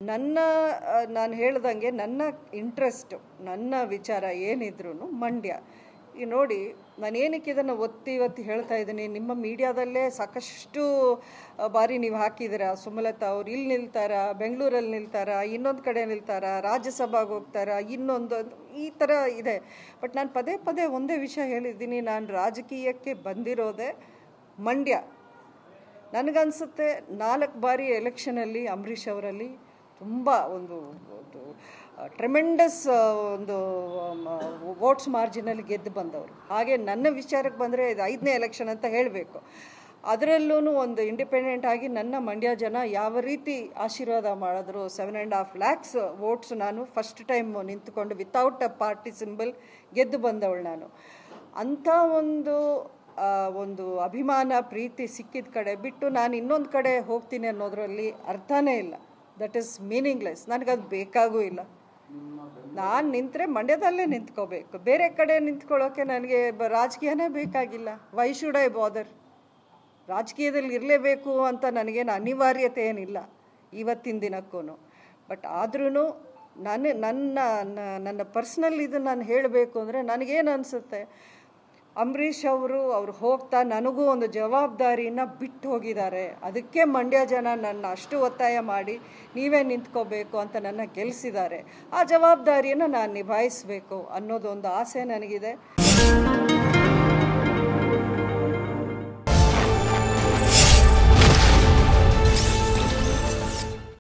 ನನ್ನ ನಾನು ಹೇಳ್ದಂಗೆ ನನ್ನ ಇಂಟ್ರೆಸ್ಟು ನನ್ನ ವಿಚಾರ ಏನಿದ್ರು ಮಂಡ್ಯ. ಈ ನೋಡಿ, ನಾನು ಏನಕ್ಕೆ ಇದನ್ನು ಒತ್ತಿ ಹೇಳ್ತಾ ಇದ್ದೀನಿ, ನಿಮ್ಮ ಮೀಡಿಯಾದಲ್ಲೇ ಸಾಕಷ್ಟು ಬಾರಿ ನೀವು ಹಾಕಿದ್ದೀರಾ, ಸುಮಲತಾ ಅವ್ರು ಇಲ್ಲಿ ನಿಲ್ತಾರಾ, ಬೆಂಗಳೂರಲ್ಲಿ ನಿಲ್ತಾರಾ, ಇನ್ನೊಂದು ಕಡೆ ನಿಲ್ತಾರಾ, ರಾಜ್ಯಸಭೆಗೆ ಹೋಗ್ತಾರಾ, ಇನ್ನೊಂದು ಈ ಥರ ಇದೆ. ಬಟ್ ನಾನು ಪದೇ ಒಂದೇ ವಿಷಯ ಹೇಳಿದ್ದೀನಿ, ನಾನು ರಾಜಕೀಯಕ್ಕೆ ಬಂದಿರೋದೇ ಮಂಡ್ಯ. ನನಗನ್ಸುತ್ತೆ 4 ಬಾರಿ ಎಲೆಕ್ಷನಲ್ಲಿ ಅಂಬರೀಷ್ ಅವರಲ್ಲಿ ತುಂಬ ಒಂದು ಟ್ರೆಮೆಂಡಸ್ ಒಂದು ವೋಟ್ಸ್ ಮಾರ್ಜಿನಲ್ಲಿ ಗೆದ್ದು ಬಂದವರು. ಹಾಗೆ ನನ್ನ ವಿಚಾರಕ್ಕೆ ಬಂದರೆ ಇದು 5ನೇ ಎಲೆಕ್ಷನ್ ಅಂತ ಹೇಳಬೇಕು. ಅದರಲ್ಲೂ ಒಂದು ಇಂಡಿಪೆಂಡೆಂಟ್ ಆಗಿ ನನ್ನ ಮಂಡ್ಯ ಜನ ಯಾವ ರೀತಿ ಆಶೀರ್ವಾದ ಮಾಡಿದ್ರು. 7.5 lakhs ವೋಟ್ಸ್ ನಾನು ಫಸ್ಟ್ ಟೈಮ್ ನಿಂತ್ಕೊಂಡು ವಿತೌಟ್ ಅ ಪಾರ್ಟಿ ಸಿಂಬಲ್ ಗೆದ್ದು ಬಂದವಳು ನಾನು. ಅಂಥ ಒಂದು ಅಭಿಮಾನ ಪ್ರೀತಿ ಸಿಕ್ಕಿದ ಕಡೆ ಬಿಟ್ಟು ನಾನು ಇನ್ನೊಂದು ಕಡೆ ಹೋಗ್ತೀನಿ ಅನ್ನೋದರಲ್ಲಿ ಅರ್ಥನೇ ಇಲ್ಲ. That is meaningless. ನನಗದು ಬೇಕಾಗೂ ಇಲ್ಲ. ನಾನು ನಿಂತರೆ ಮಂಡ್ಯದಲ್ಲೇ ನಿಂತ್ಕೋಬೇಕು, ಬೇರೆ ಕಡೆ ನಿಂತ್ಕೊಳ್ಳೋಕ್ಕೆ ನನಗೆ ರಾಜಕೀಯನೇ ಬೇಕಾಗಿಲ್ಲ. ವೈ ಶುಡ್ ಐ ಬಾದರ್? ರಾಜಕೀಯದಲ್ಲಿ ಇರಲೇಬೇಕು ಅಂತ ನನಗೇನು ಅನಿವಾರ್ಯತೆ ಏನಿಲ್ಲ ಇವತ್ತಿನ ದಿನಕ್ಕೂ. ಬಟ್ ಆದ್ರೂ ನನ್ನ ಪರ್ಸ್ನಲ್ ಇದು ನಾನು ಹೇಳಬೇಕು ಅಂದರೆ ನನಗೇನು ಅನಿಸುತ್ತೆ, ಅಂಬರೀಷ್ ಅವರು ಹೋಗ್ತಾ ನನಗೂ ಒಂದು ಜವಾಬ್ದಾರಿನ ಬಿಟ್ಟು ಹೋಗಿದ್ದಾರೆ. ಅದಕ್ಕೆ ಮಂಡ್ಯ ಜನ ನನ್ನ ಅಷ್ಟು ಒತ್ತಾಯ ಮಾಡಿ ನೀವೇ ನಿಂತ್ಕೋಬೇಕು ಅಂತ ನನ್ನ ಗೆಲ್ಲಿಸಿದ್ದಾರೆ. ಆ ಜವಾಬ್ದಾರಿಯನ್ನು ನಾನು ನಿಭಾಯಿಸಬೇಕು ಅನ್ನೋದೊಂದು ಆಸೆ ನನಗಿದೆ.